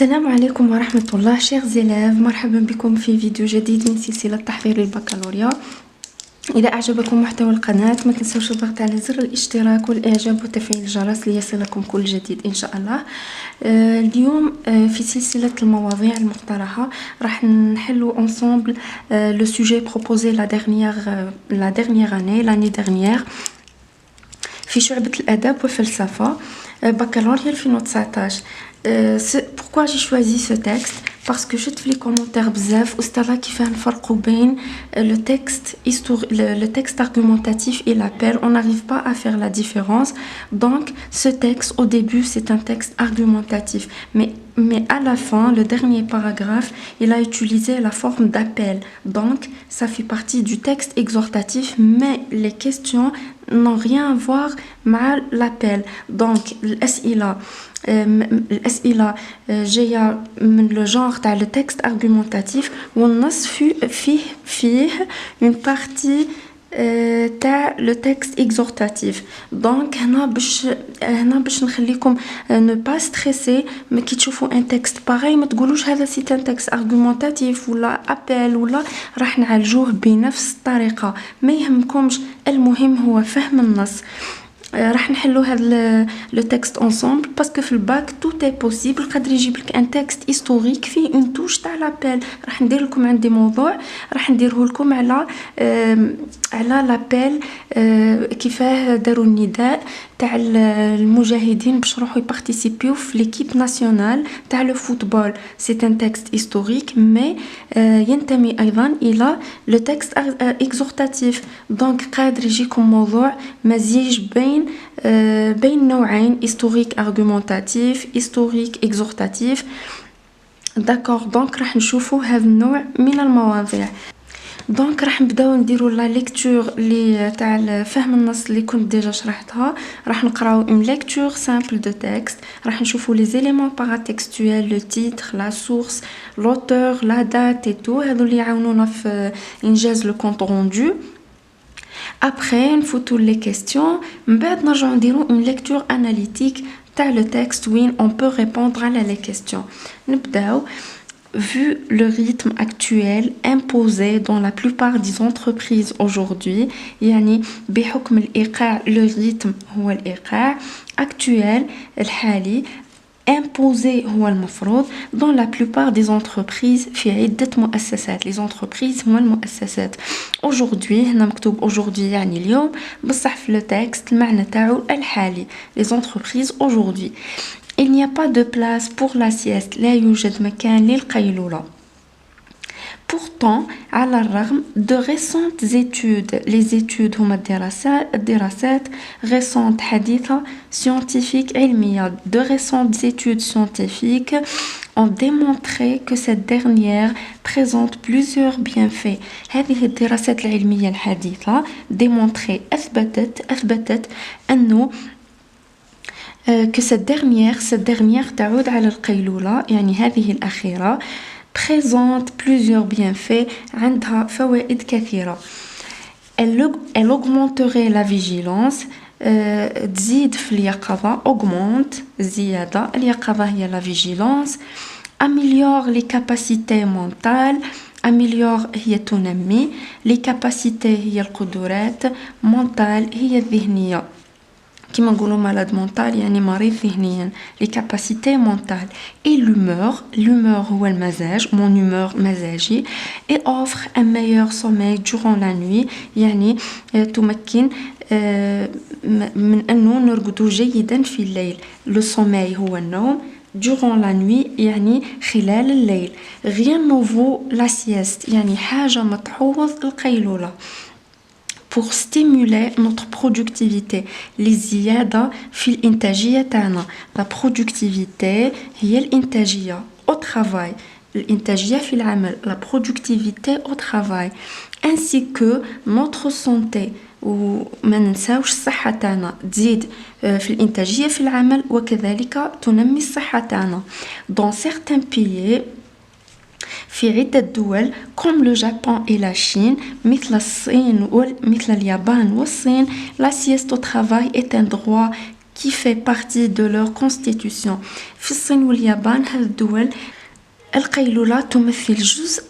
السلام عليكم ورحمة الله chers élèves. مرحبا بكم في فيديو جديد من سلسلة تحضير البكالوريا. إذا أعجبكم محتوى القناة ما تنسوش الضغط على زر الاشتراك والإعجاب وتفعيل الجرس ليصلكم كل جديد إن شاء الله. اليوم في سلسلة المواضيع المقترحة راح نحلو ensemble le sujet proposé la dernière année, l'année dernière في شعبة الأدب والفلسفة بكالوريا 2019. Pourquoi j'ai choisi ce texte? Parce que شفت في les commentaires بزاف أستاذة كيفاه نفرقوا بين le texte argumentatif et l'appel. On n'arrive pas à faire la différence. Donc ce texte au début c'est un texte argumentatif, mais à la fin le dernier paragraphe il a utilisé la forme d'appel. Donc ça fait partie du texte exhortatif, mais les questions n'ont rien à voir avec l'appel. Donc الأسئلة جاية من لو جونغ تاع لو تكست ارغومونتاتيف، والنص فيه une partie تاع لو تكست اكزورتاتيف. دونك هنا باش نخليكم نو با ستريسي. ما كي تشوفوا ان تكست باغي ما تقولوش هذا سي ان تكست ارغومونتاتيف ولا ابل، ولا راح نعالجوه بنفس الطريقه، ما يهمكمش. المهم هو فهم النص. راح نحلو هذا لو تكست انصامبل باسكو في الباك توت اي بوسيبل. قادر يجيب لك ان تكست هيستوريك فيه اون توش تاع لابيل. راح ندير لكم عندي موضوع راح نديره لكم على لابيل، كيفاه داروا النداء تاع المجاهدين باش يروحوا يبارتيسيبيو في ليكيب ناسيونال تاع لو فوتبول. سي ان تكست هيستوريك مي ينتمي ايضا الى لو تكست اكزورتاتيف. دونك قادر يجيكم موضوع مزيج بين نوعين، هيستوريك ارغومونتاتيف، هيستوريك اكزورتاتيف. داكور، دونك راح نشوفوا هذا النوع من المواضيع. دونك راح نبداو نديرو لا ليكتور لي تاع فهم النص اللي كنت ديجا شرحتها. راح نقراو اون ليكتور سامبل دو تكست، راح نشوفو لي زيليمون باراتكستويل، لو تيتر، لا سورس، لوتور، لا دات اي تو، هذو اللي يعاونونا في انجاز لو كونط روندو. Après, نفوتو les questions. من بعد نرجعو نديرو une lecture analytique تاع le texte وين on peut répondre à les questions. نبداو. Vu le rythme actuel imposé dans la plupart des entreprises aujourd'hui، يعني بحكم الإيقاع، le rythme هو الإيقاع actuel الحالي، imposé هو المفروض dans la plupart des entreprises في عدة مؤسسات. les entreprises هو المؤسسات. aujourd'hui هنا مكتوب aujourd'hui يعني اليوم، بصح في le texte المعنى تاعو الحالي. les entreprises aujourd'hui. il n'y a pas de place pour la sieste، لا يوجد مكان للقيلولة. Pourtant, على الرغم de récentes études، les études هما الدراسات récentes حديثة scientifiques علمية، de récentes études scientifiques ont démontré que cette dernière présente plusieurs bienfaits. هذه الدراسات العلمية الحديثة démontré أثبتت أنه que cette dernière تعود على القيلولة، يعني هذه الأخيرة présente plusieurs bienfaits، عندها فوائد كثيرة. elle augmenterait la vigilance، تزيد في اليقظة، augmente زيادة، اليقظة هي la vigilance. améliore les capacités mentales، améliore هي تنمي، les capacités هي القدرات، mental هي الذهنية، كما نقولوا malade mental يعني مريض ذهنيا. les capacités mentales. et l'humeur هو المزاج، mon humeur مزاجي. et offre un meilleur sommeil durant la nuit، يعني تمكن من أنه نرقد جيدا في الليل. le sommeil هو النوم، durant la nuit يعني خلال الليل. rien nouveau la sieste يعني حاجة ما تعوض القيلولة. pour stimuler notre productivité، للزيادة في الإنتاجية تاعنا. la productivité هي الإنتاجية au travail، الإنتاجية في العمل، la productivité au travail. ainsi que notre santé، وما ننساوش الصحة تاعنا تزيد في الإنتاجية في العمل، وكذلك تنمي الصحة تاعنا. dans certains pays، في عدة دول comme le Japon et la Chine، مثل اليابان والصين، la sieste au travail est un droit qui fait partie de leur constitution. في الصين واليابان هذه الدول القيلولة تمثل جزء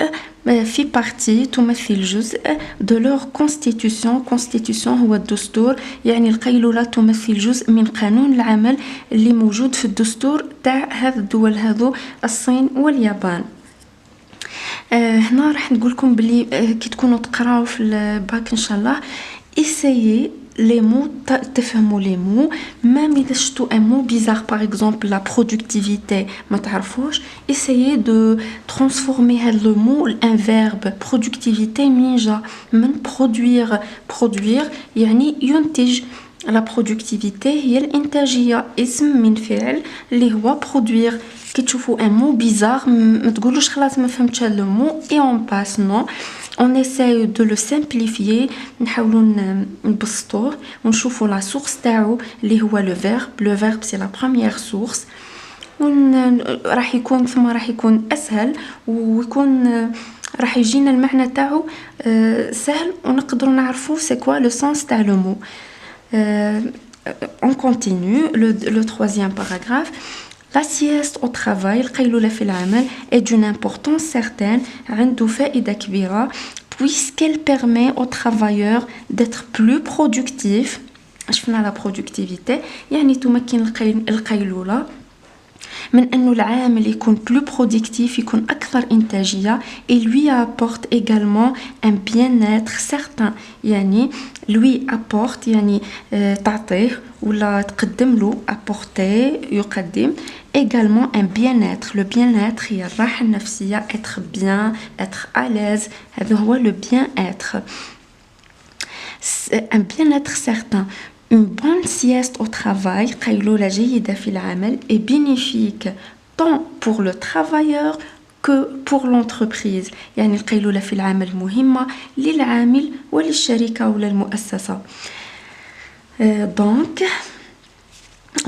في partie تمثل جزء de leur constitution. constitution هو الدستور، يعني القيلولة تمثل جزء من قانون العمل اللي موجود في الدستور تاع هذه الدول هذو الصين واليابان. هنا راح نقولكم بلي كي تكونوا تقراو في الباك ان شاء الله essayez les mots تفهموا les mots même إذا شفتوا un mot bizarre par exemple la productivité ما تعرفوش essayez de transformer هذا le mot en verbe productivité من جا من produire يعني ينتج. la productivité هي الإنتاجية، اسم من فعل اللي هو produire. كي تشوفوا un mot bizarre ما تقولوش خلاص ما فهمتش هذا le mot et on passe. non, on essaye de le simplifier، نحاولوا نبسطوه ونشوفوا la source تاعو اللي هو le verbe c'est la première source. راح يكون ثم راح يكون أسهل ويكون راح يجينا المعنى تاعو سهل ونقدروا نعرفوا c'est quoi le sens تاع le mot. On continue le troisième paragraphe. La sieste au travail القيلولة في العمل est d'une importance certaine عنده فائدة كبيرة puisqu'elle permet aux travailleurs d'être plus productifs. شفنا la productivité يعني تمكن القيلولة من أنه العامل يكون plus productif يكون أكثر إنتاجية et lui apporte également un bien-être certain. يعني lui apporte يعني تعطيه ولا تقدم له apporter يقدم également un bien-être. le bien-être هي الراحة النفسية être bien être à l'aise هذا هو le bien-être. un bien-être certain. Une bonne sieste au travail قيلولة جيدة في العمل est bénéfique tant pour le travailleur que pour l'entreprise. يعني القيلولة في العمل مهمة للعامل وللشركة ولا المؤسسة. donc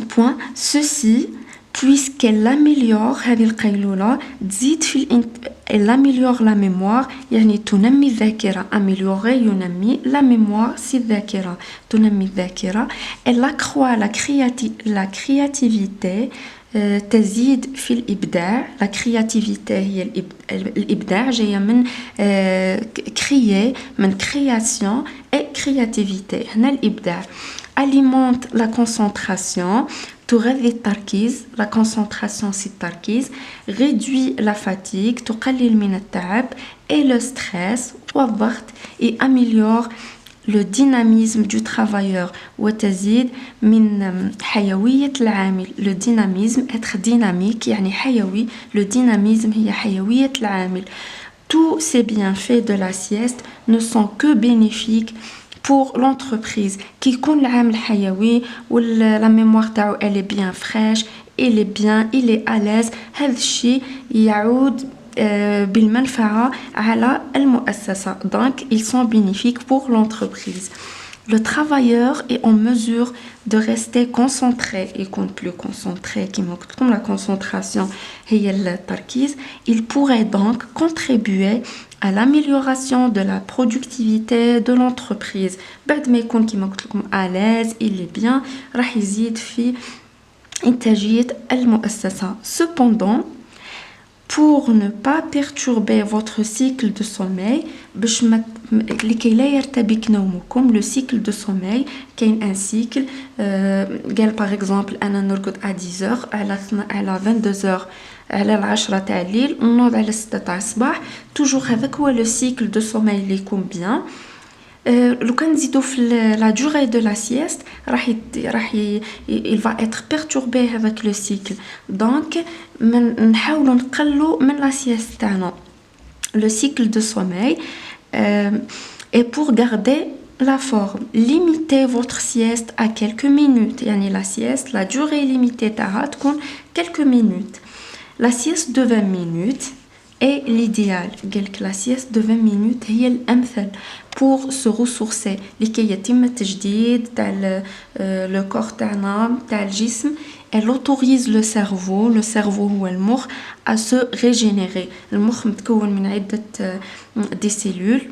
point ceci puisqu'elle améliore هذه القيلولة تزيد في elle améliore la mémoire يعني تنمي الذاكرة. améliorer ينمي la mémoire c'est الذاكرة تنمي الذاكرة. elle accroît la créativité تزيد في الإبداع. la créativité هي الإبداع جاية من créer من création et créativité هنا الإبداع. alimente la concentration تغذي التركيز. la concentration c'est التركيز. réduit la fatigue تقلل من التعب et le stress والضغط et améliore le dynamisme du travailleur وتزيد من حيوية العامل. le dynamisme être dynamique يعني حيوي. le dynamisme هي حيوية العامل. tous ces bienfaits de la sieste ne sont que bénéfiques pour l'entreprise. كي يكون العامل حيوي ولا mémoire تاعو elle est bien fraîche il est bien il est à l'aise هذا الشيء يعود بالمنفعة على المؤسسة. donc ils sont bénéfiques pour l'entreprise. le travailleur est en mesure de rester concentré يكون plus concentré كما قلت لكم la concentration هي التركيز. il pourrait donc contribuer à l'amélioration de la productivité de l'entreprise. بعد ما يكون كما قلت لكم à l'aise il est bien راح يزيد في إنتاجية المؤسسة. cependant pour ne pas perturber votre cycle de sommeil باش لكي لا يرتبك نومكم. le cycle de sommeil كاين un cycle قال par exemple أنا نرقد à 10h على 22h على 10 تاع الليل ونوض على 6 تاع الصباح. توجور هذاك هو لو سيكل دو سوماي اللي يكون بيان. لو كان نزيدو في لا دوغي دو لا سيست راح il va être perturbé هذاك لو سيكل. دونك نحاولوا نقلوا من لا سيست تاعنا. le cycle de sommeil et pour garder la forme limitez votre sieste à quelques minutes. يعني la sieste la durée limitée تاعها تكون quelques minutes. La sieste de 20 minutes est l'idéal. La sieste de 20 minutes هي الأمثل pour se ressourcer لكي يتم التجديد تاع le corps تاعنا تاع الجسم. Elle autorise le cerveau هو المخ à se régénérer. المخ متكون من عدة des cellules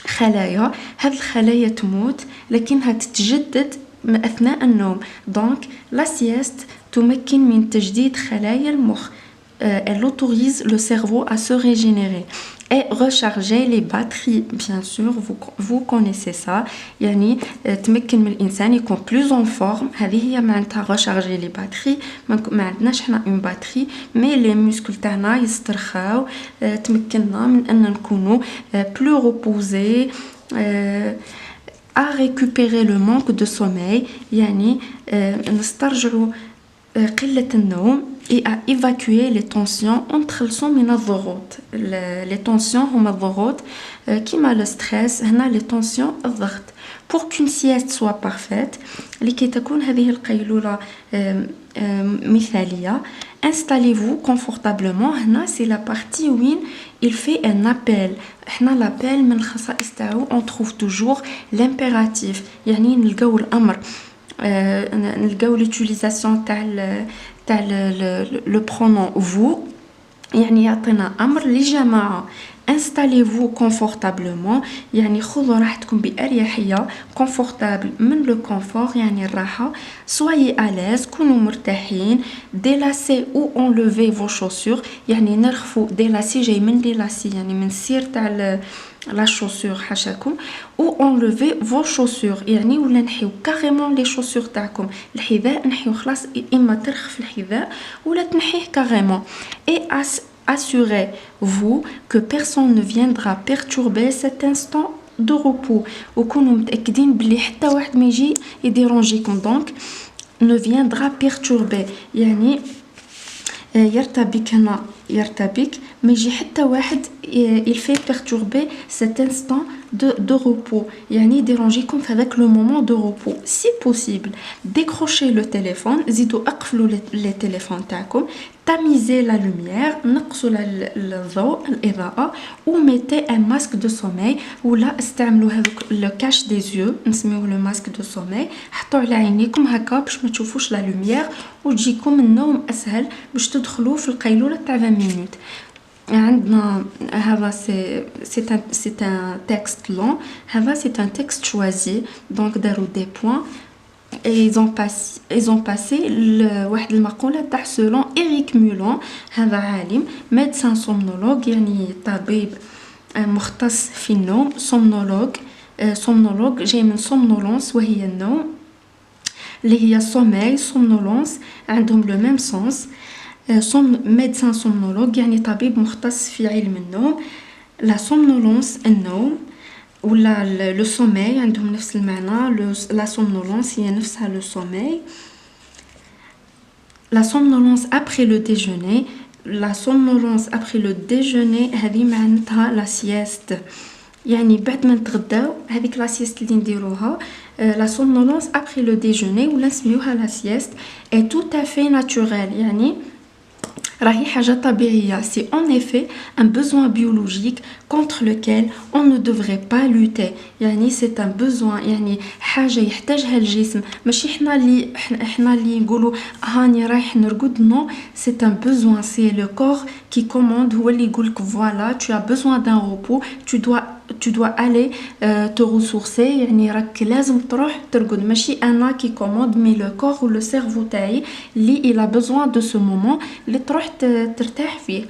خلايا. هذه الخلايا تموت لكنها تتجدد أثناء النوم. donc la sieste تمكن من تجديد خلايا المخ. Elle autorise le cerveau à se régénérer et recharger les batteries. Bien sûr, vous connaissez ça. يعني تمكن من الإنسان يكون plus en forme. هذه هي معناتها recharger les batteries. ما عندناش حنا une batterie mais les muscles تاعنا يسترخاو. تمكننا من أن نكونوا plus reposés. À récupérer le manque de sommeil. يعني نسترجعوا قلة النوم et à évacuer les tensions ونتخلصوا من الضغوط. les tensions هما الضغوط كيما le stress. هنا les tensions الضغط. pour qu'une sieste soit parfaite لكي تكون هذه القيلولة مثالية installez-vous confortablement. هنا c'est la partie وين il fait un appel. احنا l'appel من الخصائص تاعو on trouve toujours l'impératif. يعني نلقاو الأمر نلقاو l'utilisation تاع le pronom vous. يعني يعطينا أمر لجماعة. installez-vous confortablement يعني خذوا راحتكم بأريحية. confortable من le confort يعني الراحة. soyez à l'aise كونوا مرتاحين. délacez ou enlevez vos chaussures يعني نرخفوا. délacez جاي من délacez يعني من السير تاع la chaussure حاشاكم. ou enlevez vos chaussures يعني ولا نحيو carrément les chaussures تاعكم. الحذاء نحيو خلاص إما ترخف الحذاء ولا تنحيه carrément. et assurez-vous que personne ne viendra perturber cet instant de repos. وكونوا متأكدين بلي حتى واحد ما يجي يديرونجيكم. donc ne viendra perturber يعني يرتبك. هنا يرتبك ما يجي حتى واحد il fait perturber cet instant de repos يعني يديرونجيكم في هذاك le moment de repos. si possible décrochez le téléphone. زيدوا اقفلوا les téléphones تاعكم. tamisez la lumière نقصوا الضوء الإضاءة. ou mettez un masque de sommeil ولا استعملوا هذوك le cache des yeux نسميوه le masque de sommeil. حطوا على عينيكم هكا باش ما تشوفوش la lumière وتجيكم النوم أسهل باش تدخلوا في القيلولة تاع 20 minutes. عندنا هذا c'est un texte long. هذا c'est un texte choisi donc داروا des points et ils ont passé واحد المقولة تاع selon Eric Mulan. هذا عالم médecin somnologue يعني طبيب مختص في النوم. somnologue جاي من somnolence وهي النوم اللي هي sommeil somnolence عندهم le même sens. médecin somnologue يعني طبيب مختص في علم النوم. la somnolence النوم ولا le sommeil عندهم نفس المعنى. la somnolence هي نفسها le sommeil. la somnolence après le déjeuner. la somnolence après le déjeuner هذه معناتها la sieste يعني بعد ما نتغداو هذيك لا سيست اللي نديروها. la somnolence après le déjeuner ولا نسميوها la sieste est tout à fait naturelle يعني راهي حاجة طبيعية. c'est en effet un besoin biologique contre lequel on ne devrait pas lutter. يعني c'est un besoin يعني حاجة يحتاجها الجسم. ماشي حنا اللي نقولوا هاني رايح نرقد. non c'est un besoin. c'est le corps qui commande. هو اللي يقولك voilà tu as besoin d'un repos. tu dois aller te ressourcer يعني راك لازم تروح ترقد. ماشي أنا qui commande mais le corps ou le cerveau تاعي اللي il a besoin de ce moment اللي تروح ترتاح فيه.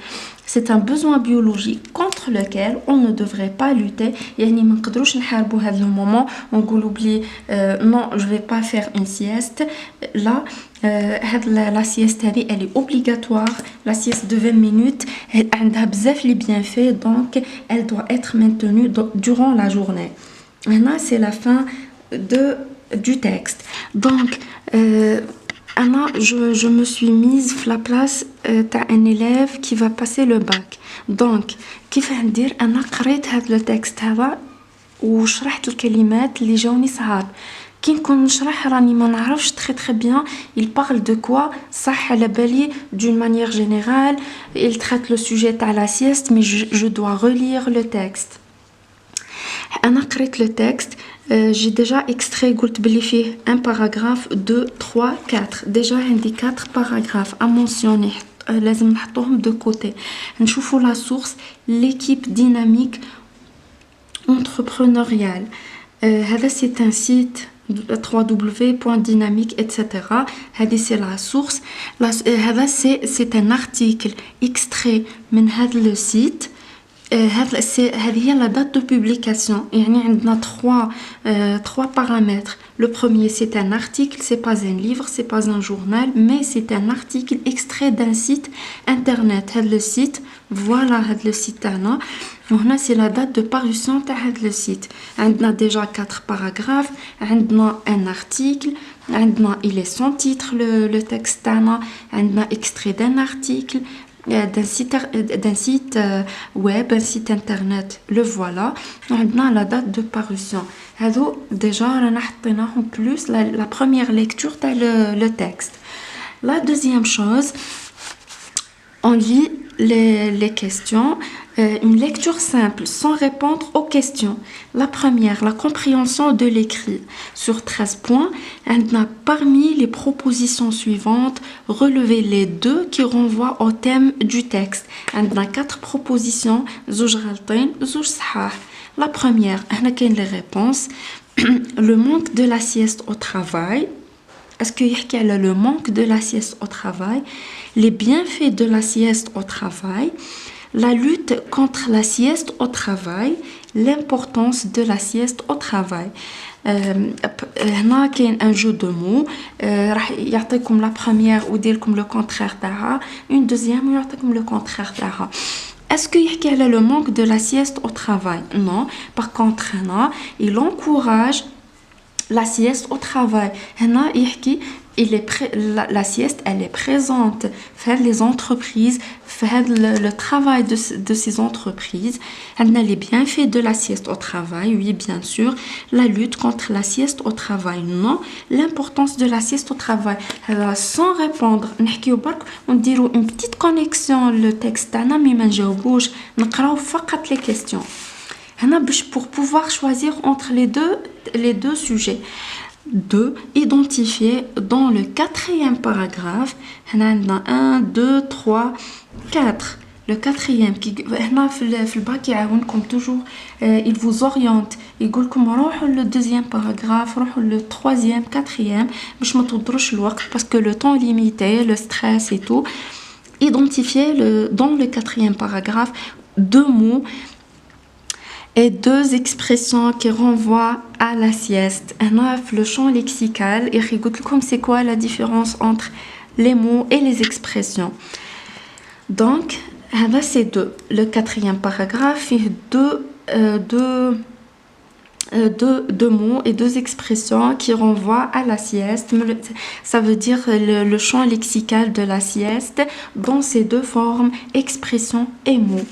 c'est un besoin biologique contre lequel on ne devrait pas lutter. يعني ما نقدروش نحاربوا هذا المومون ونقولوا بلي non je vais pas faire une sieste. là la sieste هذه elle est obligatoire. la sieste de 20 minutes عندها بزاف لي bienfaits donc elle doit être maintenue durant la journée. Maintenant c'est la fin du texte. donc je me suis mise à la place تاع un élève qui va passer le bac. donc كيف ندير؟ أنا قريت هذا التكست هذا وشرحت الكلمات اللي جاوني صعاب. كي نكون نشرح راني ما نعرفش très bien il parle de quoi. صح على بالي d'une manière générale il traite le sujet تاع la sieste mais je dois relire le texte. أنا قريت le texte. j'ai déjà extrait قلت بلي فيه un paragraphe 2 3 4 déjà عندي 4 paragraphes à mentionner لازم نحطوهم de côté. نشوفوا la source l'équipe dynamique entrepreneuriale. هذا c'est un site www.dynamique, etc. C'est la source. C'est un article extrait de le site. هذه هي la date de publication. يعني عندنا trois paramètres. Le premier, c'est un article, c'est pas un livre, c'est pas un journal, mais c'est un article extrait d'un site internet. Le site, voilà le site تاعنا. وهنا c'est la date de parution تاع هذا le site. عندنا déjà 4 paragraphes, عندنا un article, عندنا il est sans titre le texte تاعنا, عندنا extrait d'un article, d'un site web, un site internet, le voilà. On a la date de parution. Alors, déjà, on a en plus la première lecture de le texte. La deuxième chose, on lit les questions. Une lecture simple, sans répondre aux questions. La première, la compréhension de l'écrit. Sur 13 points, parmi les propositions suivantes, relevez les 2 qui renvoient au thème du texte. On a 4 propositions, زوج غلطين, زوج صحاح. La première, on a les réponses. Le manque de la sieste au travail. Est-ce qu'il y a le manque de la sieste au travail? Les bienfaits de la sieste au travail. La lutte contre la sieste au travail, l'importance de la sieste au travail. هنا كاين un jeu de mots. راح يعطيكم la première ويديركم le contraire تاعها, une deuxième ويعطيكم le contraire تاعها. Est-ce qu'il y a le manque de la sieste au travail? Non. Par contre, هنا il encourage la sieste au travail. هنا يحكي la sieste, elle est présente. Faire les entreprises, faire le travail de ces entreprises. Elle a les bienfaits de la sieste au travail, oui, bien sûr. La lutte contre la sieste au travail, non. L'importance de la sieste au travail. Alors, sans répondre, on dirait une petite connexion, le texte, mais on فقط les questions. Pour pouvoir choisir entre les deux sujets. 2. Identifier dans le 4e paragraphe. On a 1, 2, 3, 4. Le 4e, في الباك يعاونكم toujours, il vous oriente. يقول لكم روحوا le 2e paragraphe, روحوا le 3e, 4e, باش ما تضروش الوقت parce que le temps est limité, le stress et tout. Identifier dans le 4e paragraphe 2 mots et 2 expressions qui renvoient à la sieste. Le champ lexical, et c'est quoi la différence entre les mots et les expressions. Donc, c'est le 4e paragraphe, il y a deux mots et 2 expressions qui renvoient à la sieste. Ça veut dire le champ lexical de la sieste dans ces 2 formes, expressions et mots.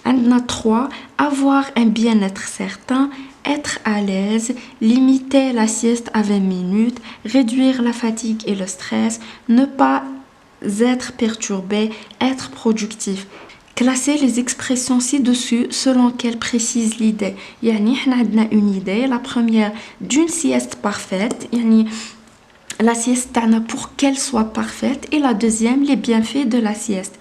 On a 3, avoir un bien-être certain, être à l'aise, limiter la sieste à 20 minutes, réduire la fatigue et le stress, ne pas être perturbé, être productif. Classer les expressions ci-dessus selon qu'elles précisent l'idée. Yani, on a une idée, la première d'une sieste parfaite, yani, la sieste pour qu'elle soit parfaite, et la deuxième, les bienfaits de la sieste.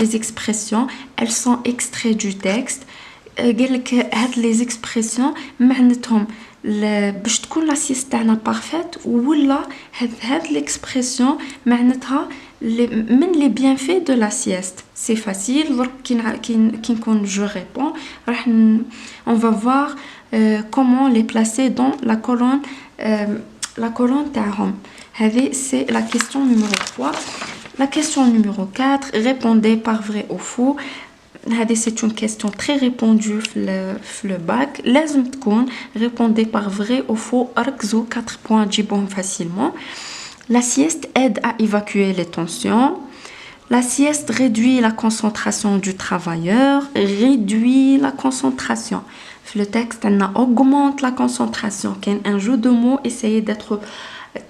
Les expressions, elles sont extraites du texte. Les expressions, معناتهم باش تكون la sieste تاعنا parfaite ولا هاد l'expression معناتها من les bienfaits de la sieste. C'est facile. Quand je réponds, on va voir comment les placer dans la colonne تاعهم. C'est la question numéro 3. La question numéro 4, répondez par vrai ou faux. C'est une question très répandue dans le bac. لازم تكون répondez par vrai ou faux. ركزوا 4 points تجيبهم facilement. La sieste aide à évacuer les tensions. La sieste réduit la concentration du travailleur. Réduit la concentration. Le texte augmente la concentration. Un jeu de mots, essayez d'être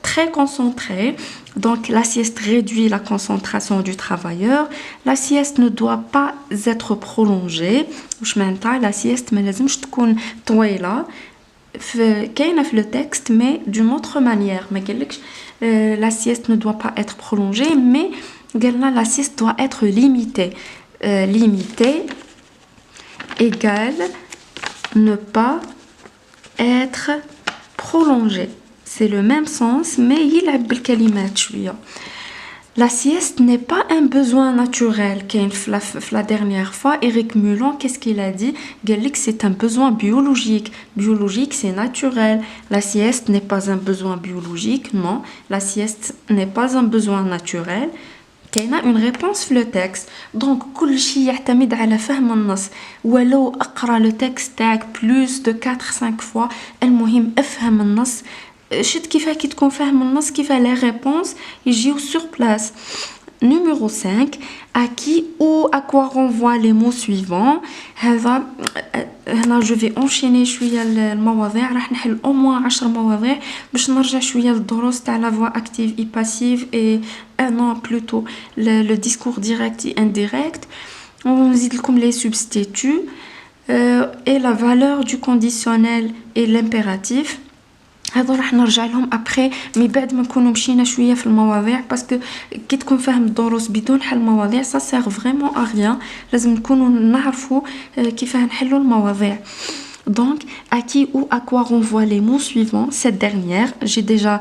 très concentré. Donc, la sieste réduit la concentration du travailleur. La sieste ne doit pas être prolongée. La sieste, mais لازمش تكون طويلة. كاينة في le texte, mais d'une autre manière. ما قالكش la sieste ne doit pas être prolongée, mais la sieste doit être limitée. Limitée égale ne pas être prolonger. C'est le même sens, mais يلعب بالكلمات شوية. La sieste n'est pas un besoin naturel. La dernière fois, Eric Mulan, qu'est-ce qu'il a dit? Il a dit que c'est un besoin biologique. Biologique, c'est naturel. La sieste n'est pas un besoin biologique, non. La sieste n'est pas un besoin naturel. كاينه une réponse في le texte. Donc كل شيء يعتمد على فهم النص. ولو اقرا le texte تاعك plus de 4-5 fois المهم افهم النص. شد كيفاه كي تكون فاهم النص كيفاه les réponses يجيو sur place. Numéro 5, à qui ou à quoi renvoient les mots suivants. هذا هنا je vais enchaîner شويه المواضيع راح نحل au moins 10 مواضيع باش نرجع شويه للدروس تاع la voix active et passive et non plutôt le discours direct et indirect. On نزيد لكم les substituts et la valeur du conditionnel et l'impératif. هذا راح نرجع لهم ابري مي بعد ما نكونوا مشينا شويه في المواضيع باسكو كي تكون فاهم الدروس بدون حل مواضيع ça sert vraiment à rien. لازم نكونوا نعرفوا كيفاه نحلوا المواضيع. Donc à qui ou à quoi renvoient les mots suivants. Cette dernière j'ai déjà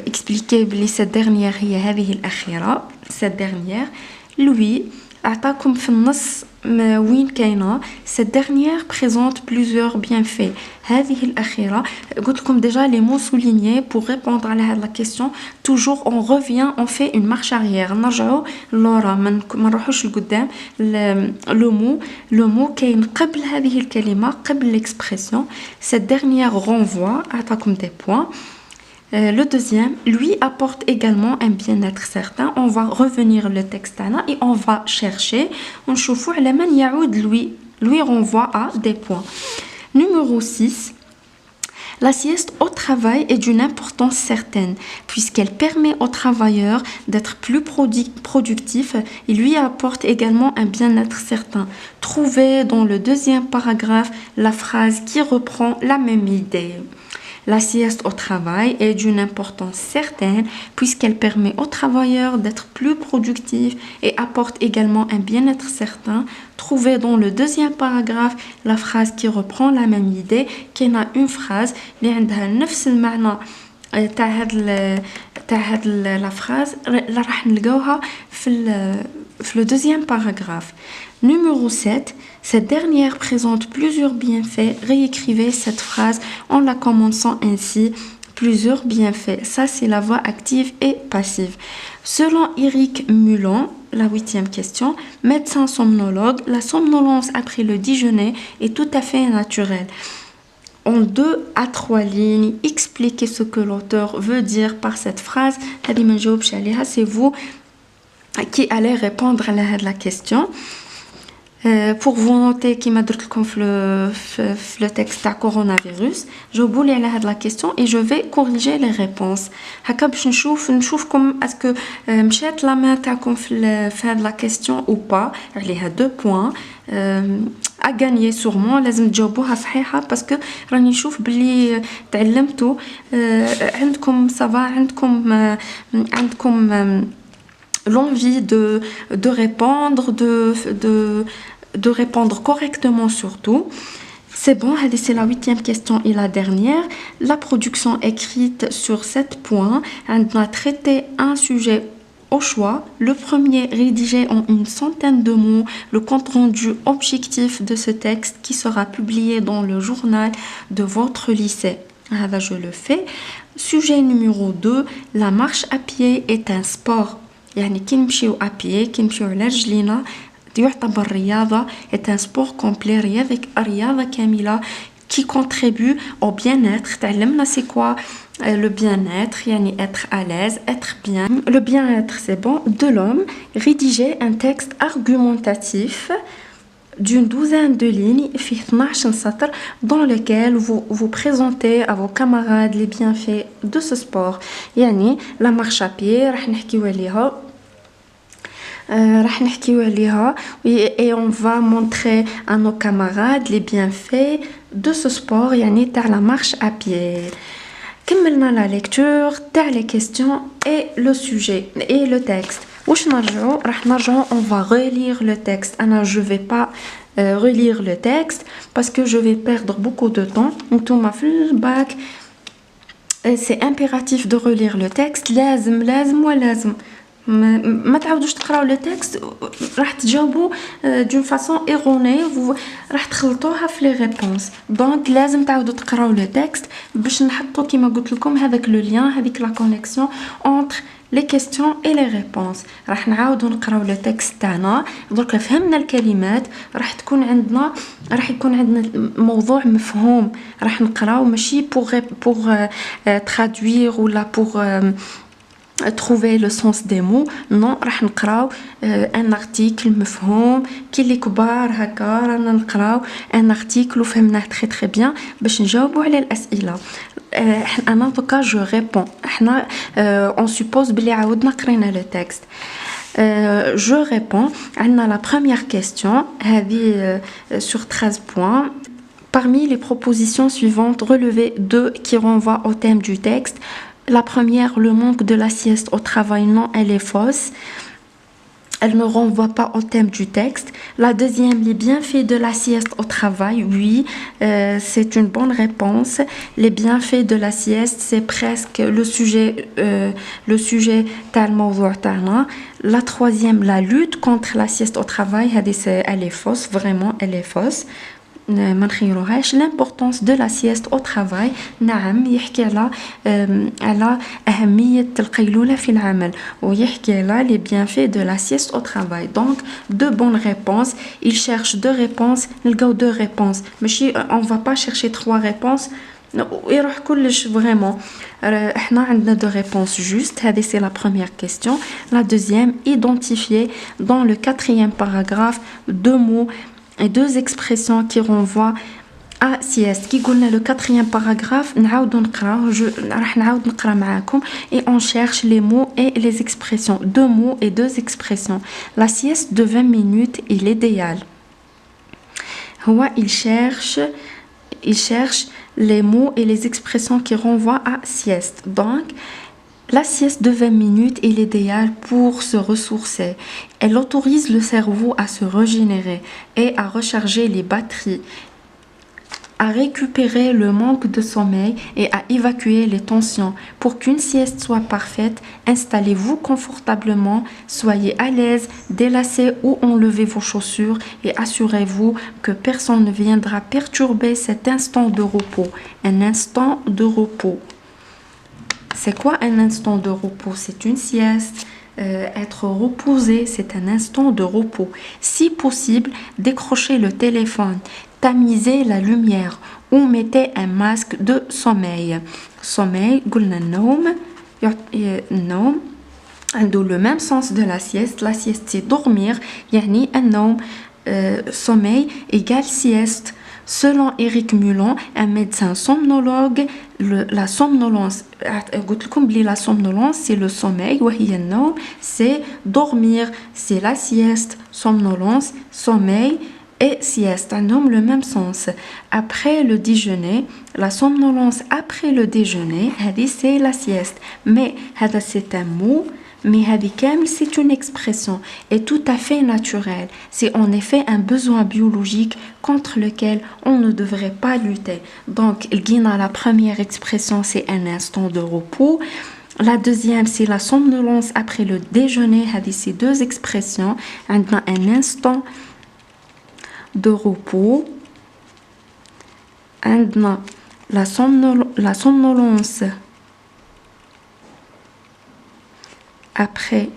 expliqué بلي cette dernière هي هذه الأخيرة. Cette dernière lui أعطاكم في النص وين كاينه. Cette dernière présente plusieurs bienfaits. هذه الأخيرة قلت لكم déjà les mots soulignés pour répondre على هذه la question. Toujours on revient, on fait une marche arrière. نرجعوا لورا ما نروحوش لقدام. le mot كاين قبل هذه الكلمة قبل l'expression. Cette dernière renvoie أعطاكم des points. Le deuxième, lui apporte également un bien-être certain. On va revenir le texte et on va chercher. On cherche على من يعود lui renvoie à des points. Numéro 6. La sieste au travail est d'une importance certaine puisqu'elle permet aux travailleurs d'être plus productifs et lui apporte également un bien-être certain. Trouvez dans le deuxième paragraphe la phrase qui reprend la même idée. La sieste au travail est d'une importance certaine puisqu'elle permet aux travailleurs d'être plus productifs et apporte également un bien-être certain. Trouvez dans le deuxième paragraphe la phrase qui reprend la même idée. Qu'il y a une phrase qui a نفس المعنى تاع هاد la phrase اللي راح نلقاوها في le deuxième paragraphe. Numéro 7. Cette dernière présente plusieurs bienfaits. Réécrivez cette phrase en la commençant ainsi. Plusieurs bienfaits. Ça, c'est la voix active et passive. Selon Eric Mulan, la 8e question, médecin somnologue, la somnolence après le déjeuner est tout à fait naturelle. En 2 à 3 lignes, expliquez ce que l'auteur veut dire par cette phrase. C'est vous qui allez répondre à la question. Pour vous noter qui m'a dit le texte de coronavirus, je vais vous lire la question et je vais corriger les réponses. هكا باش نشوفكم est-ce que مشات la main تاعكم في la question ou pas. عليها 2 points. à gagner sûrement لازم تجاوبوها صحيحة parce que راني نشوف بلي تعلمتوا عندكم صافا عندكم l'envie de répondre de répondre correctement surtout. C'est bon, c'est la 8e question et la dernière. La production écrite sur 7 points. On a traité un sujet au choix. Le premier rédigé en une centaine de mots, le compte rendu objectif de ce texte qui sera publié dans le journal de votre lycée. Ah, je le fais. Sujet numéro 2. La marche à pied est un sport. يعني كي نمشيو à pied كي نمشيو على رجلينا يعتبر رياضة. est un sport complet. رياضة كاملة qui contribue au bien-être. تعلمنا c'est quoi le bien-être يعني être à l'aise, être bien. Le bien-être c'est bon de l'homme. Rédiger un texte argumentatif d'une douzaine de lignes في 12 سطر dans lequel vous présentez à vos camarades les bienfaits de ce sport. يعني la marche à pied راح نحكيو عليها et on va montrer à nos camarades les bienfaits de ce sport يعني تاع la marche à pied. كملنا la lecture تاع les questions et le sujet et le texte. واش نرجعوا راح نرجعوا on va relire le texte. أنا je vais pas relire le texte parce que je vais perdre beaucoup de temps. نتوما في الباك c'est impératif de relire le texte. لازم ما تعاودوش تقراو لو تكست راح تجاوبوا دون فاصون ايروني راح تخلطوها في لي ريبونس. دونك لازم تعاودوا تقراو لو تكست باش نحطوا كيما قلت لكم هذاك لو لين هذيك لا كونيكسيون انتر لي كيستيون اي لي ريبونس. راح نعاودوا نقراو لو تكست تاعنا درك فهمنا الكلمات راح يكون عندنا موضوع مفهوم. راح نقراو ماشي pour traduire ولا pour trouver le sens des mots. non راح نقراو un article مفهوم كي اللي كبار هكا رانا نقراو un article وفهمناه très très bien باش نجاوبوا على الأسئلة. انا دوكا جو ريبون احنا on suppose بلي عاودنا قرينا le texte. je réponds. عندنا la première question هذه sur 13 points. Parmi les propositions suivantes, relevez deux qui renvoient au thème du texte. La première, le manque de la sieste au travail, non, elle est fausse. Elle ne renvoie pas au thème du texte. La deuxième, les bienfaits de la sieste au travail, oui, c'est une bonne réponse. Les bienfaits de la sieste, c'est presque le sujet tellement vortana. La troisième, la lutte contre la sieste au travail, elle est fausse, vraiment, elle est fausse. ما نخيروهاش. l'importance de la sieste au travail. نعم يحكي على أهمية القيلولة في العمل ويحكي على les bienfaits de la sieste au travail. donc deux bonnes réponses. il cherche deux réponses نلقاو deux réponses ماشي on va pas chercher trois réponses ويروح كلش vraiment. احنا عندنا deux réponses justes. هذه c'est la première question. la deuxième, identifier dans le quatrième paragraphe deux mots et deux expressions qui renvoient à sieste. كي قلنا le quatrième paragraphe نعاودو نقراه راح نعاود نقرا معاكم et on cherche les mots et les expressions. deux mots et deux expressions. la sieste de 20 minutes est l'idéal. هو il cherche les mots et les expressions qui renvoient à sieste. donc la sieste de 20 minutes est l'idéal pour se ressourcer. Elle autorise le cerveau à se régénérer et à recharger les batteries, à récupérer le manque de sommeil et à évacuer les tensions. Pour qu'une sieste soit parfaite, installez-vous confortablement, soyez à l'aise, délacez ou enlevez vos chaussures et assurez-vous que personne ne viendra perturber cet instant de repos. Un instant de repos. C'est quoi un instant de repos? C'est une sieste. Être reposé, c'est un instant de repos. Si possible, décrochez le téléphone, tamisez la lumière ou mettez un masque de sommeil. Sommeil, قلنا النوم عنده le même sens de la sieste. La sieste, c'est dormir. يعني النوم sommeil égale sieste. Selon Éric Mulon, un médecin somnologue, la somnolence, la somnolence, c'est le sommeil, c'est dormir, c'est la sieste, somnolence, sommeil et sieste, un homme le même sens. Après le déjeuner, la somnolence après le déjeuner, c'est la sieste. Mais c'est un mot. Mais c'est une expression et tout à fait naturelle. C'est en effet un besoin biologique contre lequel on ne devrait pas lutter. Donc, la première expression, c'est un instant de repos. La deuxième, c'est la somnolence après le déjeuner. Ces deux expressions, un instant de repos. La somnolence après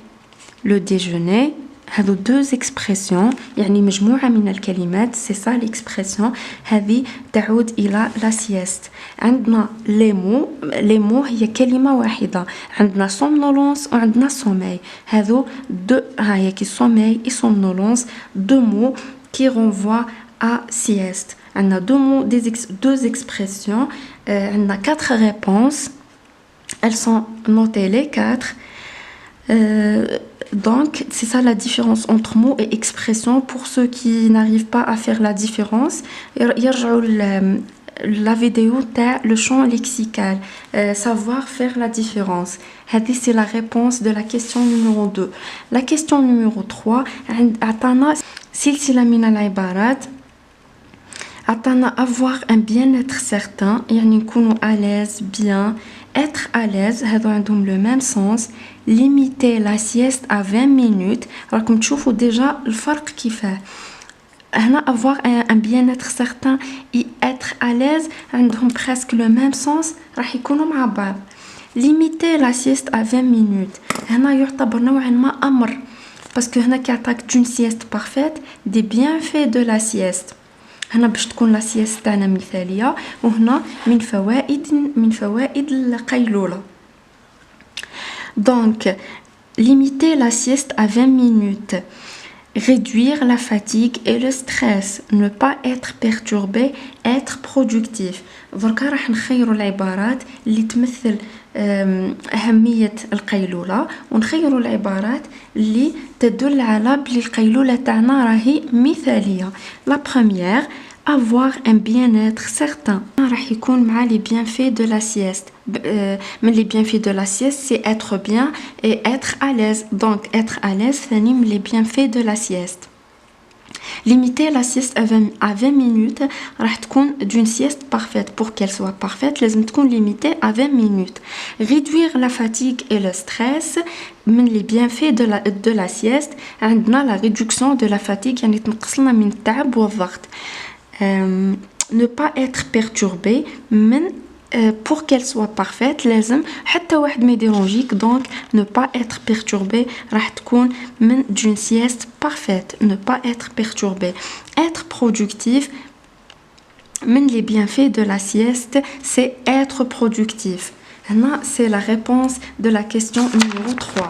le déjeuner. هذو deux expressions يعني مجموعة من الكلمات. c'est ça l'expression. هذه تعود إلى la sieste. عندنا les mots هي كلمة واحدة. عندنا somnolence وعندنا sommeil. هذو deux هاي كي sommeil et somnolence deux mots qui renvoient à sieste. عندنا deux mots deux expressions. عندنا quatre réponses. elles sont notées les quatre. Donc, c'est ça la différence entre mots et expression. Pour ceux qui n'arrivent pas à faire la différence, la vidéo تاع le champ lexical, savoir faire la différence. C'est la réponse de la question numéro 2. La question numéro 3, سلسلة من العبارات عطانا avoir un bien-être certain يعني نكونوا à l'aise bien être à l'aise هذو عندهم le même sens limiter la sieste à 20 minutes راكم تشوفوا déjà الفرق كيفاه هنا avoir un bien-être certain et être à l'aise عندهم presque le même sens راح يكونوا مع بعض limiter la sieste à 20 minutes هنا يعتبر نوعا ما أمر parce que هنا كيعطاك d'une sieste parfaite des bienfaits de la sieste هنا باش تكون لا سيست تاعنا مثاليه وهنا من فوائد القيلوله donc limiter la sieste à 20 minutes réduire la fatigue et le stress ne pas être perturbé être productif دركا راح نخيروا العبارات اللي تمثل أهمية القيلولة ونخيروا العبارات اللي تدل على بلي القيلولة تاعنا راهي مثالية la première avoir un bien-être certain راح يكون مع les bienfaits de la sieste من les bienfaits de la sieste c'est être bien et être à l'aise donc être à l'aise ثاني من les bienfaits de la sieste limiter la sieste à 20 minutes راح تكون d'une sieste parfaite pour qu'elle soit parfaite لازم تكون limitée à 20 minutes réduire la fatigue et le stress من les bienfaits de la sieste عندنا la réduction de la fatigue يعني تنقصنا من التعب والضغط ne pas être perturbé من pour qu'elle soit parfaite لازم حتى واحد ما يديرونجيك donc ne pas être perturbé راح تكون من d'une sieste parfaite ne pas être perturbé être productif من les bienfaits de la sieste c'est être productif هنا c'est la réponse de la question numéro 3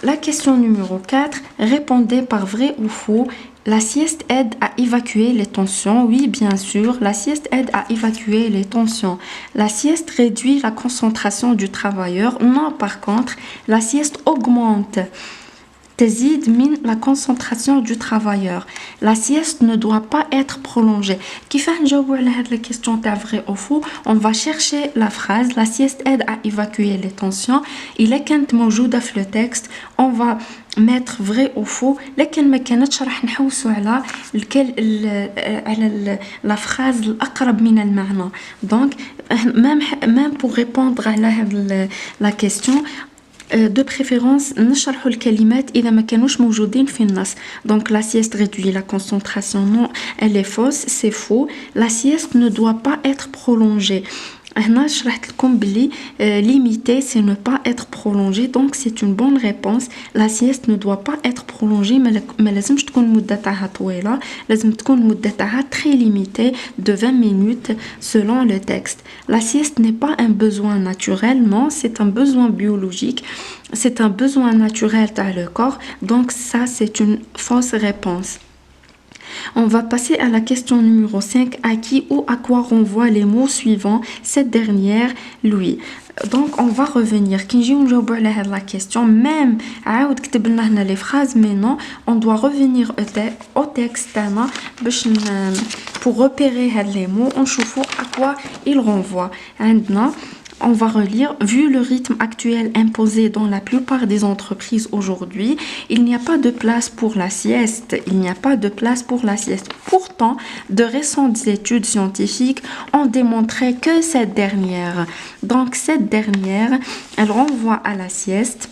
la question numéro 4 répondez par vrai ou faux La sieste aide à évacuer les tensions. Oui, bien sûr, la sieste aide à évacuer les tensions. La sieste réduit la concentration du travailleur. Non, par contre, la sieste augmente. تزيد من la concentration du travailleur. La sieste ne doit pas être prolongée. كيفاه نجاوبوا على هاد la question تاع vrai ou faux? On va chercher la phrase la sieste aide à évacuer les tensions. إلا كانت موجودة في le texte, on va mettre vrai ou faux. لكن ما كانتش راح نحوسوا على على la phrase الأقرب من المعنى. Donc même pour répondre على هاد la question de préférence نشرحوا الكلمات إذا ما كانوش موجودين في النص donc la sieste réduit la concentration non elle est fausse c'est faux la sieste ne doit pas être prolongée هنا شرحت لكم بلي limiter c'est ne pas être prolongé donc c'est une bonne réponse la sieste ne doit pas être prolongée ما لازمش تكون المدة تاعها طويلة لازم تكون المدة تاعها très limitée de 20 minutes selon le texte la sieste n'est pas un besoin naturel non c'est un besoin biologique c'est un besoin naturel تاع le corps donc ça c'est une fausse réponse On va passer à la question numéro 5. À qui ou à quoi renvoient les mots suivants? Cette dernière, lui. Donc, on va revenir. Quand j'ai نجاوبوا على هاد la question, même عاود كتب لنا هنا les phrases, mais non, on doit revenir au texte تاعنا باش pour repérer هاد les mots, ونشوفوا à quoi ils renvoient. عندنا On va relire. Vu le rythme actuel imposé dans la plupart des entreprises aujourd'hui, il n'y a pas de place pour la sieste. Il n'y a pas de place pour la sieste. Pourtant, de récentes études scientifiques ont démontré que cette dernière, elle renvoie à la sieste.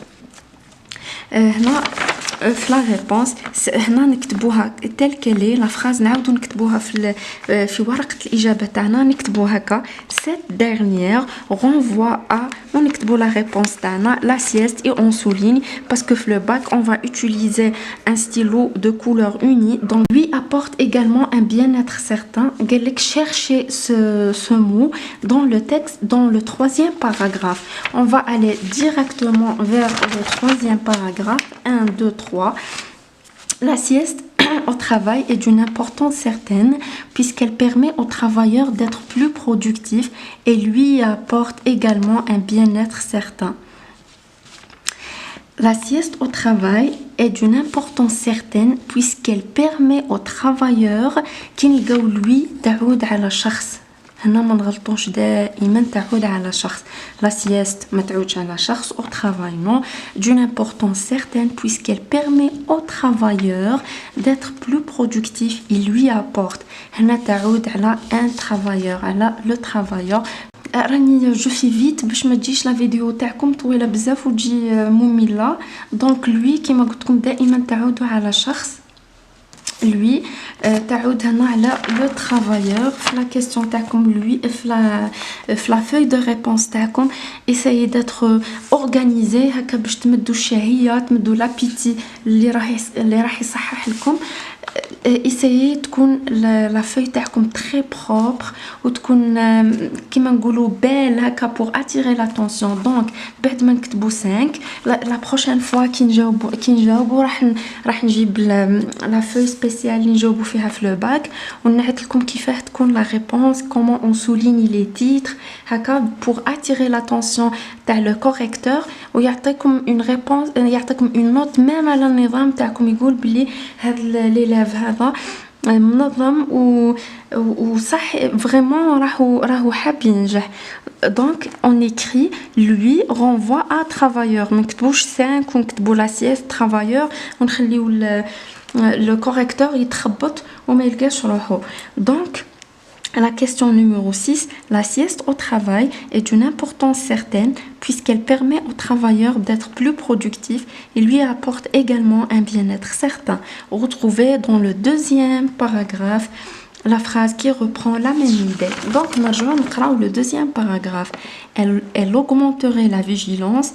في la réponse هنا نكتبوها telle qu'elle est la phrase نعاودو نكتبوها في ورقة الإجابة تاعنا نكتبو هكا cette dernière renvoie à ونكتبو la réponse تاعنا la sieste et on souligne parce que في le bac on va utiliser un stylo de couleur unie donc lui apporte également un bien-être certain قالك chercher ce mot dans le texte dans le troisième paragraphe on va aller directement vers le troisième paragraphe 1, 2, 3. La sieste au travail est d'une importance certaine puisqu'elle permet aux travailleurs d'être plus productifs et lui apporte également un bien-être certain. La sieste au travail est d'une importance certaine puisqu'elle permet aux travailleurs qui نلقاو lui تعود على شخص هنا ما نغلطوش دائما تعود على شخص. La sieste ما تعودش على شخص. Au travail non, d'une importance certaine puisqu'elle permet au travailleur d'être plus productif. Il lui apporte. هنا تعود على un travailleur, على le travailleur. راني جو في فيت باش ما تجيش لا فيديو تاعكم طويله بزاف وتجي ممله. دونك لوي كيما قلت لكم دائما تعودوا على شخص. lui تعود هنا على le travailleur. في la question تاعكم lui في la feuille de réponse تاعكم essayez d'être organisé هكا باش تمدوا الشهيه تمدوا لابيتي اللي راح يصحح لكم. essayez تكون la feuille تاعكم très propre وتكون كيما نقولوا belle هكا pour attirer l'attention. donc بعد ما نكتبوا 5 la prochaine fois كي نجاوبوا راح نجيب la feuille spéciale اللي نجاوبوا فيها في لو باك ونعطي لكم كيفاه تكون la réponse, comment on souligne les titres هكا pour attirer l'attention تاع le correcteur ويعطيكم une réponse, يعطيكم une note même على النظام تاعكم يقول بلي هذا l'élève هذا منظم وصح فريمون راهو حاب ينجح. donc on écrit lui renvoie à travailleur. ما نكتبوش 5 ونكتبوا la sieste travailleur ونخليو le correcteur يتخبط وما يلقاش روحو. donc la question numéro 6, la sieste au travail est d'une importance certaine puisqu'elle permet au travailleur d'être plus productif et lui apporte également un bien-être certain. Retrouvez dans le deuxième paragraphe la phrase qui reprend la même idée. Donc, le deuxième paragraphe. Elle augmenterait la vigilance,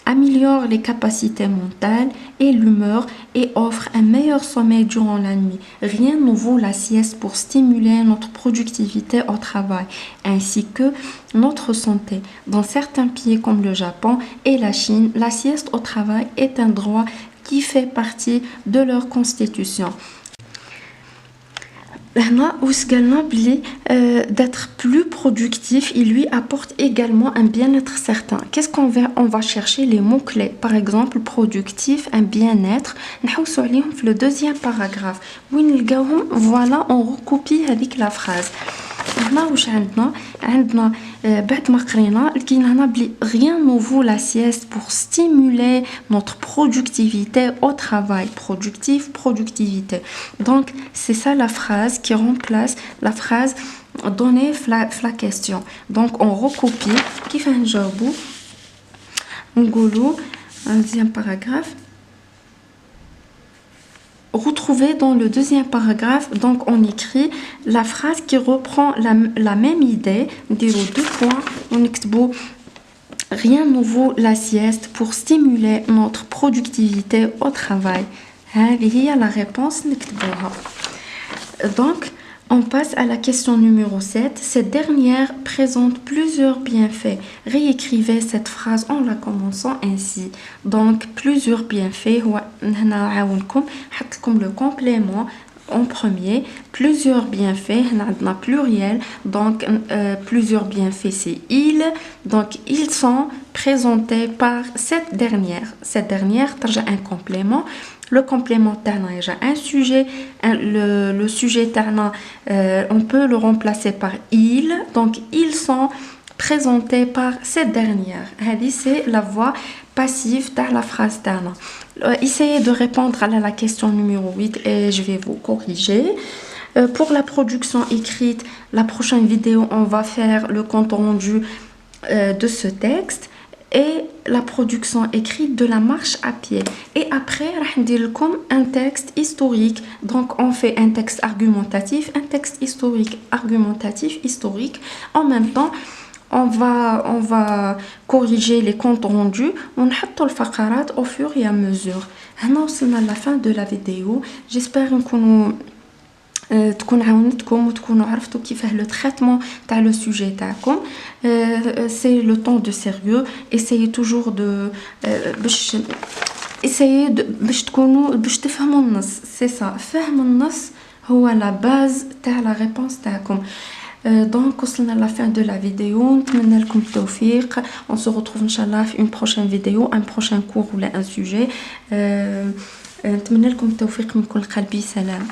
améliore les capacités mentales et l'humeur et offre un meilleur sommeil durant la nuit. Rien ne vaut la sieste pour stimuler notre productivité au travail ainsi que notre santé. Dans certains pays comme le Japon et la Chine, la sieste au travail est un droit qui fait partie de leur constitution. هنا واش قالنا بلي d'être plus productif, il lui apporte également un bien-être certain. Qu'est-ce on va chercher les mots clés. Par exemple productif, un bien-être نحوسوا عليهم في le deuxième paragraphe. وين نلقاوهم voilà on recopie هذيك la phrase. هنا واش عندنا بعد ما قرينا لقينا هنا بلي rien ne vaut la sieste pour stimuler notre productivité au travail. Productivité. Donc c'est ça la phrase qui remplace la phrase donnée la question. Donc on recopie كيف نجاوبوا نقولوا deuxième paragraphe. Retrouvez dans le deuxième paragraphe, donc on écrit la phrase qui reprend la même idée, dire 2 points, on écrit rien ne vaut la sieste pour stimuler notre productivité au travail. هذه هي la réponse نكتبوها. Donc on passe à la question numéro 7. Cette dernière présente plusieurs bienfaits. Réécrivez cette phrase en la commençant ainsi. Donc, plusieurs bienfaits. حط لكم le complément en premier. Plusieurs bienfaits. On a pluriel. Donc, plusieurs bienfaits, c'est ils. Donc, ils sont présentés par cette dernière. Cette dernière, t'as un complément. Le complément تاعنا déjà un sujet, le sujet تاعنا on peut le remplacer par il. Donc ils sont présentés par cette dernière. هذه c'est la voix passive تاع la phrase تاعنا. Essayez de répondre à la question numéro 8 et je vais vous corriger. Pour la production écrite, la prochaine vidéo on va faire le compte rendu de ce texte et la production écrite de la marche à pied. Et après, راح ندير لكم un texte historique. Donc, on fait un texte argumentatif, un texte historique, argumentatif, historique. En même temps, on va corriger les comptes rendus. On نحطوا الفقرات au fur et à mesure. هنا وصلنا à la fin de la vidéo. J'espère نكونوا تكون عاونتكم وتكونوا عرفتوا كيفاه لو تريتمون تاع لو سوجي تاعكم. سي لو طون دو سيريو. essayez toujours de باش تكونوا باش تفهموا النص. سي سا فهم النص هو لا باز تاع لا ريبونس تاعكم. دونك وصلنا لا فين دو لا فيديو. نتمنى لكم التوفيق. on se retrouve inchallah في une prochaine vidéo, un prochain cours ولا un sujet. نتمنى لكم التوفيق من كل قلبي. سلام.